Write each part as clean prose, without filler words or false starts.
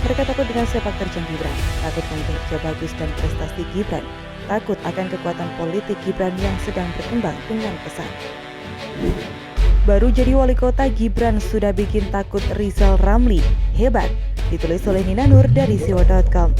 Mereka takut dengan sepak terjang Gibran, takut dengan kinerja bagus dan prestasi Gibran, takut akan kekuatan politik Gibran yang sedang berkembang dengan pesat. Baru jadi wali kota, Gibran sudah bikin takut Rizal Ramli. Hebat, ditulis oleh Nina Nur dari siwa.com.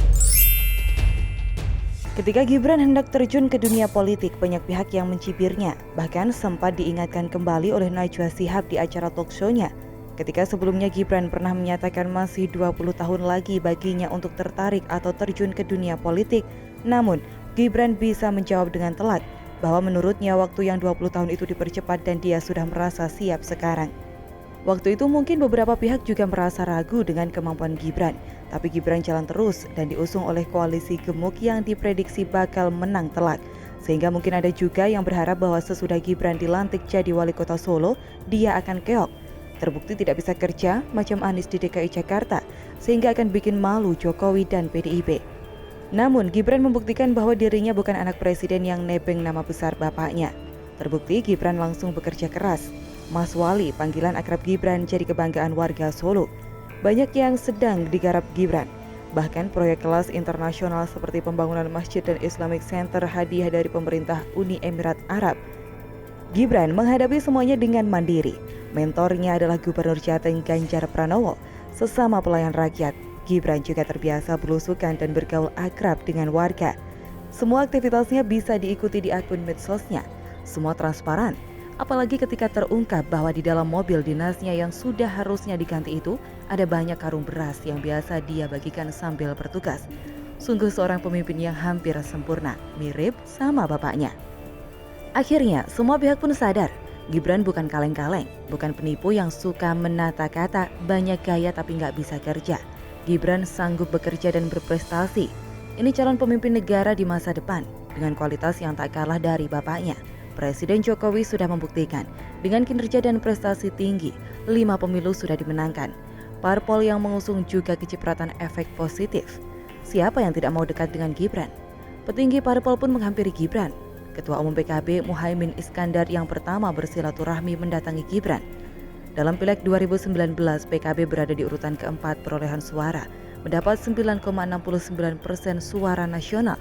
Ketika Gibran hendak terjun ke dunia politik, banyak pihak yang mencibirnya. Bahkan sempat diingatkan kembali oleh Najwa Shihab di acara talk show-nya. Ketika sebelumnya Gibran pernah menyatakan masih 20 tahun lagi baginya untuk tertarik atau terjun ke dunia politik. Namun, Gibran bisa menjawab dengan telak bahwa menurutnya waktu yang 20 tahun itu dipercepat dan dia sudah merasa siap sekarang. Waktu itu mungkin beberapa pihak juga merasa ragu dengan kemampuan Gibran, tapi Gibran jalan terus dan diusung oleh koalisi gemuk yang diprediksi bakal menang telak. Sehingga mungkin ada juga yang berharap bahwa sesudah Gibran dilantik jadi wali kota Solo, dia akan keok. Terbukti tidak bisa kerja macam Anies di DKI Jakarta, sehingga akan bikin malu Jokowi dan PDIP. Namun Gibran membuktikan bahwa dirinya bukan anak presiden yang nebeng nama besar bapaknya. Terbukti Gibran langsung bekerja keras. Mas Wali, panggilan akrab Gibran, jadi kebanggaan warga Solo. Banyak yang sedang digarap Gibran. Bahkan proyek kelas internasional seperti pembangunan masjid dan Islamic Center hadiah dari pemerintah Uni Emirat Arab. Gibran menghadapi semuanya dengan mandiri. Mentornya adalah Gubernur Jateng Ganjar Pranowo. Sesama pelayan rakyat, Gibran juga terbiasa belusukan dan bergaul akrab dengan warga. Semua aktivitasnya bisa diikuti di akun medsosnya. Semua transparan. Apalagi ketika terungkap bahwa di dalam mobil dinasnya yang sudah harusnya diganti itu ada banyak karung beras yang biasa dia bagikan sambil bertugas. Sungguh seorang pemimpin yang hampir sempurna, mirip sama bapaknya. Akhirnya semua pihak pun sadar, Gibran bukan kaleng-kaleng, bukan penipu yang suka menata kata, banyak gaya tapi nggak bisa kerja. Gibran sanggup bekerja dan berprestasi. Ini calon pemimpin negara di masa depan dengan kualitas yang tak kalah dari bapaknya. Presiden Jokowi sudah membuktikan, dengan kinerja dan prestasi tinggi, 5 pemilu sudah dimenangkan. Parpol yang mengusung juga kecipratan efek positif. Siapa yang tidak mau dekat dengan Gibran? Petinggi parpol pun menghampiri Gibran. Ketua Umum PKB Muhaimin Iskandar yang pertama bersilaturahmi mendatangi Gibran. Dalam Pileg 2019, PKB berada di urutan keempat perolehan suara, mendapat 9,69% suara nasional.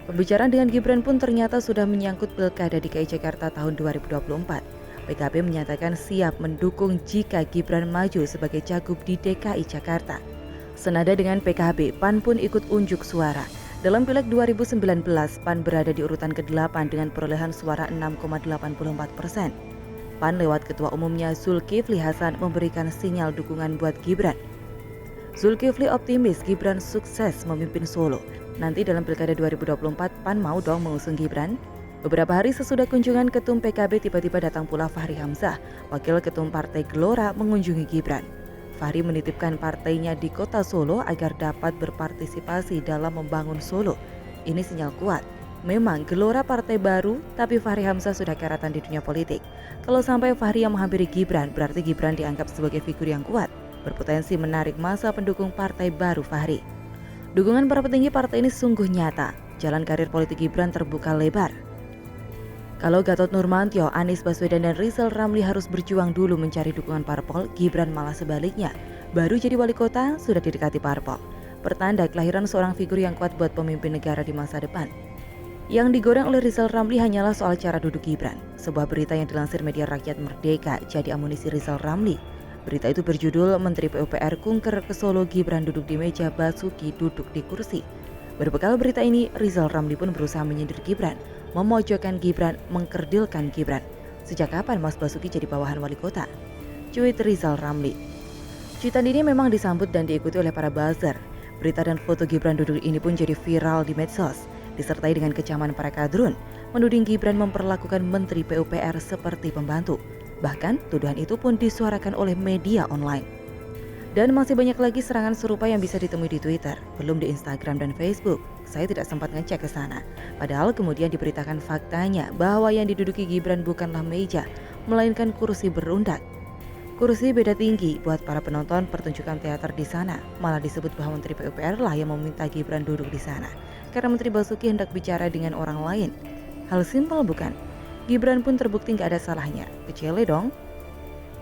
Pembicaraan dengan Gibran pun ternyata sudah menyangkut Pilkada DKI Jakarta tahun 2024. PKB menyatakan siap mendukung jika Gibran maju sebagai cagup di DKI Jakarta. Senada dengan PKB, PAN pun ikut unjuk suara. Dalam Pileg 2019, PAN berada di urutan ke-8 dengan perolehan suara 6,84%. PAN lewat Ketua Umumnya Zulkifli Hasan memberikan sinyal dukungan buat Gibran. Zulkifli optimis Gibran sukses memimpin Solo. Nanti dalam Pilkada 2024, PAN mau dong mengusung Gibran? Beberapa hari sesudah kunjungan Ketum PKB tiba-tiba datang pula Fahri Hamzah, Wakil Ketum Partai Gelora mengunjungi Gibran. Fahri menitipkan partainya di kota Solo agar dapat berpartisipasi dalam membangun Solo. Ini sinyal kuat. Memang Gelora partai baru, tapi Fahri Hamzah sudah karatan di dunia politik. Kalau sampai Fahri yang menghampiri Gibran, berarti Gibran dianggap sebagai figur yang kuat, berpotensi menarik masa pendukung partai baru Fahri. Dukungan para petinggi partai ini sungguh nyata. Jalan karir politik Gibran terbuka lebar. Kalau Gatot Nurmantio, Anies Baswedan dan Rizal Ramli harus berjuang dulu mencari dukungan parpol, Gibran malah sebaliknya. Baru jadi wali kota, sudah didekati parpol. Pertanda kelahiran seorang figur yang kuat buat pemimpin negara di masa depan. Yang digoreng oleh Rizal Ramli hanyalah soal cara duduk Gibran. Sebuah berita yang dilansir media Rakyat Merdeka jadi amunisi Rizal Ramli. Berita itu berjudul Menteri PUPR Kunker ke Solo, Gibran duduk di meja, Basuki duduk di kursi. Berbekal berita ini, Rizal Ramli pun berusaha menyindir Gibran, memojokkan Gibran, mengkerdilkan Gibran. Sejak kapan Mas Basuki jadi bawahan wali kota? Cuit Rizal Ramli. Cuitan ini memang disambut dan diikuti oleh para buzzer. Berita dan foto Gibran duduk ini pun jadi viral di medsos, disertai dengan kecaman para kadrun, menuding Gibran memperlakukan Menteri PUPR seperti pembantu. Bahkan tuduhan itu pun disuarakan oleh media online. Dan masih banyak lagi serangan serupa yang bisa ditemui di Twitter, belum di Instagram dan Facebook. Saya tidak sempat ngecek ke sana. Padahal kemudian diberitakan faktanya bahwa yang diduduki Gibran bukanlah meja, melainkan kursi berundak. Kursi beda tinggi buat para penonton pertunjukan teater di sana. Malah disebut bahwa Menteri PUPR lah yang meminta Gibran duduk di sana, karena Menteri Basuki hendak bicara dengan orang lain. Hal simpel bukan? Gibran pun terbukti nggak ada salahnya. Kecele dong.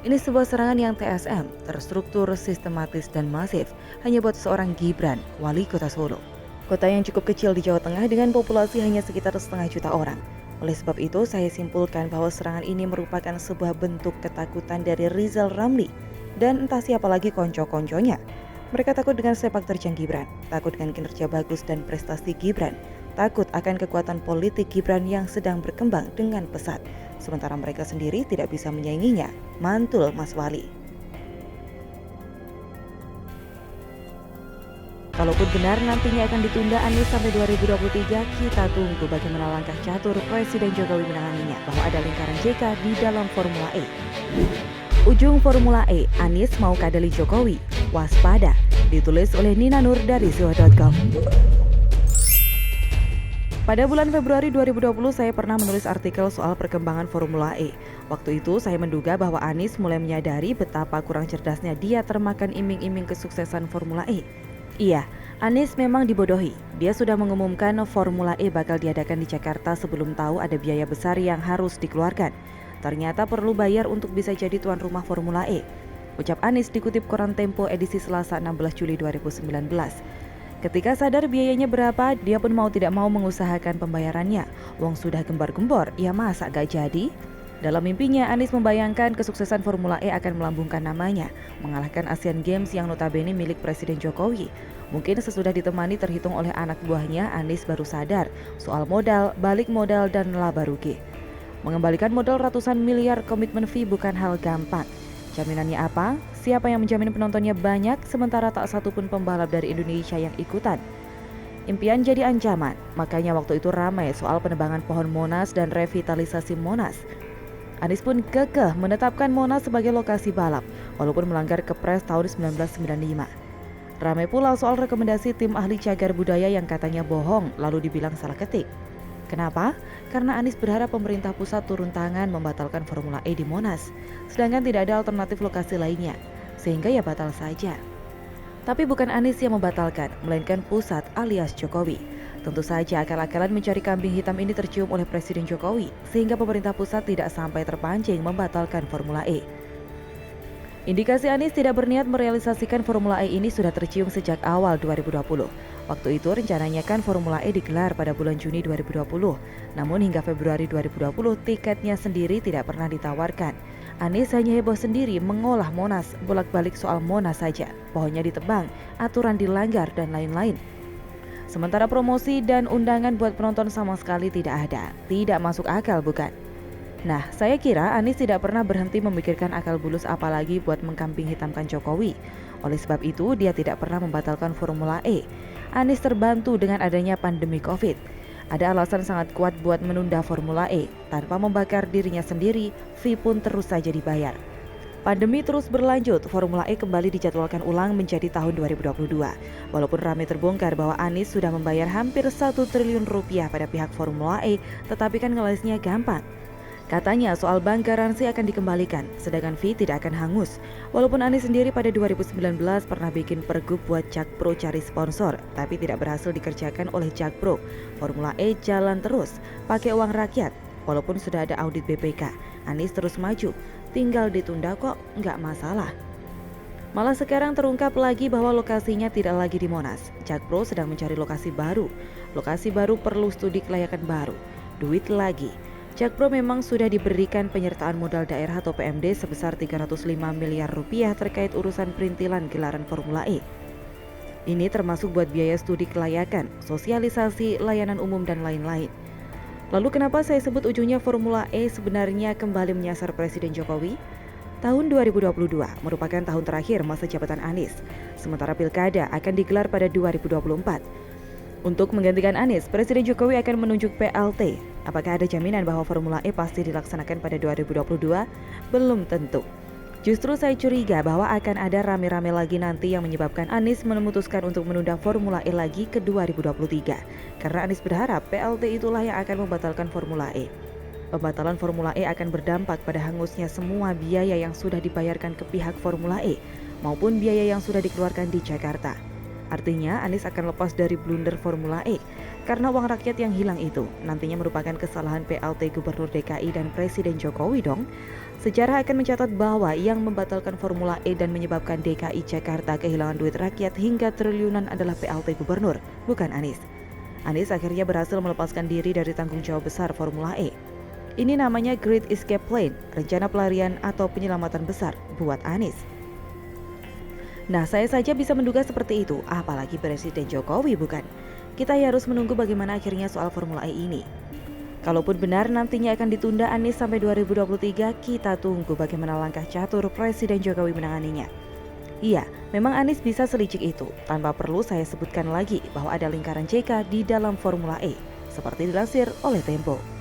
Ini sebuah serangan yang TSM, terstruktur, sistematis, dan masif, hanya buat seorang Gibran, wali kota Solo. Kota yang cukup kecil di Jawa Tengah dengan populasi hanya sekitar 1,5 juta orang. Oleh sebab itu, saya simpulkan bahwa serangan ini merupakan sebuah bentuk ketakutan dari Rizal Ramli dan entah siapa lagi konco-konconya. Mereka takut dengan sepak terjang Gibran, takut dengan kinerja bagus dan prestasi Gibran, takut akan kekuatan politik Gibran yang sedang berkembang dengan pesat. Sementara mereka sendiri tidak bisa menyainginya. Mantul Mas Wali. Kalaupun benar nantinya akan ditunda Anies sampai 2023, kita tunggu bagaimana langkah catur Presiden Jokowi menanganinya, bahwa ada lingkaran JK di dalam Formula E. Ujung Formula E, Anies mau kadali Jokowi, waspada, ditulis oleh Nina Nur dari Siwa.com. Pada bulan Februari 2020 saya pernah menulis artikel soal perkembangan Formula E. Waktu itu saya menduga bahwa Anies mulai menyadari betapa kurang cerdasnya dia termakan iming-iming kesuksesan Formula E. Iya, Anies memang dibodohi. Dia sudah mengumumkan Formula E bakal diadakan di Jakarta sebelum tahu ada biaya besar yang harus dikeluarkan. Ternyata perlu bayar untuk bisa jadi tuan rumah Formula E. Ucap Anies dikutip koran Tempo edisi Selasa 16 Juli 2019. Ketika sadar biayanya berapa, dia pun mau tidak mau mengusahakan pembayarannya. Wong sudah gembar-gembor, ya masa gak jadi? Dalam mimpinya, Anies membayangkan kesuksesan Formula E akan melambungkan namanya, mengalahkan Asian Games yang notabene milik Presiden Jokowi. Mungkin sesudah ditemani terhitung oleh anak buahnya, Anies baru sadar soal modal, balik modal, dan laba rugi. Mengembalikan modal ratusan miliar komitmen fee bukan hal gampang. Jaminannya apa? Siapa yang menjamin penontonnya banyak sementara tak satupun pembalap dari Indonesia yang ikutan? Impian jadi ancaman, makanya waktu itu ramai soal penebangan pohon Monas dan revitalisasi Monas. Anies pun kekeh menetapkan Monas sebagai lokasi balap, walaupun melanggar Kepres tahun 1995. Ramai pula soal rekomendasi tim ahli cagar budaya yang katanya bohong, lalu dibilang salah ketik. Kenapa? Karena Anies berharap pemerintah pusat turun tangan membatalkan Formula E di Monas, sedangkan tidak ada alternatif lokasi lainnya, sehingga ya batal saja. Tapi bukan Anies yang membatalkan, melainkan pusat alias Jokowi. Tentu saja akal-akalan mencari kambing hitam ini tercium oleh Presiden Jokowi, sehingga pemerintah pusat tidak sampai terpancing membatalkan Formula E. Indikasi Anies tidak berniat merealisasikan Formula E ini sudah tercium sejak awal 2020. Waktu itu rencananya kan Formula E digelar pada bulan Juni 2020. Namun hingga Februari 2020 tiketnya sendiri tidak pernah ditawarkan. Anies hanya heboh sendiri mengolah Monas, bolak-balik soal Monas saja. Pohonnya ditebang, aturan dilanggar, dan lain-lain. Sementara promosi dan undangan buat penonton sama sekali tidak ada. Tidak masuk akal bukan? Nah, saya kira Anies tidak pernah berhenti memikirkan akal bulus apalagi buat mengkambing hitamkan Jokowi. Oleh sebab itu, dia tidak pernah membatalkan Formula E. Anies terbantu dengan adanya pandemi Covid. Ada alasan sangat kuat buat menunda Formula E. Tanpa membakar dirinya sendiri, fee pun terus saja dibayar. Pandemi terus berlanjut, Formula E kembali dijadwalkan ulang menjadi tahun 2022. Walaupun ramai terbongkar bahwa Anies sudah membayar hampir 1 triliun rupiah pada pihak Formula E, tetapi kan ngelesnya gampang. Katanya soal bank garansi akan dikembalikan, sedangkan fee tidak akan hangus. Walaupun Anies sendiri pada 2019 pernah bikin pergub buat Jakpro cari sponsor, tapi tidak berhasil dikerjakan oleh Jakpro. Formula E jalan terus, pakai uang rakyat. Walaupun sudah ada audit BPK, Anies terus maju. Tinggal ditunda kok, nggak masalah. Malah sekarang terungkap lagi bahwa lokasinya tidak lagi di Monas. Jakpro sedang mencari lokasi baru. Lokasi baru perlu studi kelayakan baru. Duit lagi. Jakpro memang sudah diberikan penyertaan modal daerah atau PMD sebesar 305 miliar rupiah terkait urusan perintilan gelaran Formula E. Ini termasuk buat biaya studi kelayakan, sosialisasi, layanan umum, dan lain-lain. Lalu kenapa saya sebut ujungnya Formula E sebenarnya kembali menyasar Presiden Jokowi? Tahun 2022 merupakan tahun terakhir masa jabatan Anies, sementara Pilkada akan digelar pada 2024. Untuk menggantikan Anies, Presiden Jokowi akan menunjuk PLT. Apakah ada jaminan bahwa Formula E pasti dilaksanakan pada 2022? Belum tentu. Justru saya curiga bahwa akan ada rame-rame lagi nanti yang menyebabkan Anies memutuskan untuk menunda Formula E lagi ke 2023. Karena Anies berharap PLT itulah yang akan membatalkan Formula E. Pembatalan Formula E akan berdampak pada hangusnya semua biaya yang sudah dibayarkan ke pihak Formula E maupun biaya yang sudah dikeluarkan di Jakarta. Artinya Anies akan lepas dari blunder Formula E karena uang rakyat yang hilang itu nantinya merupakan kesalahan PLT Gubernur DKI dan Presiden Jokowi dong. Sejarah akan mencatat bahwa yang membatalkan Formula E dan menyebabkan DKI Jakarta kehilangan duit rakyat hingga triliunan adalah PLT Gubernur, bukan Anies. Anies akhirnya berhasil melepaskan diri dari tanggung jawab besar Formula E. Ini namanya Great Escape Plan, rencana pelarian atau penyelamatan besar buat Anies. Nah, saya saja bisa menduga seperti itu, apalagi Presiden Jokowi, bukan? Kita harus menunggu bagaimana akhirnya soal Formula E ini. Kalaupun benar nantinya akan ditunda Anies sampai 2023, kita tunggu bagaimana langkah catur Presiden Jokowi menanganinya. Iya, memang Anies bisa selicik itu, tanpa perlu saya sebutkan lagi bahwa ada lingkaran JK di dalam Formula E, seperti dilansir oleh Tempo.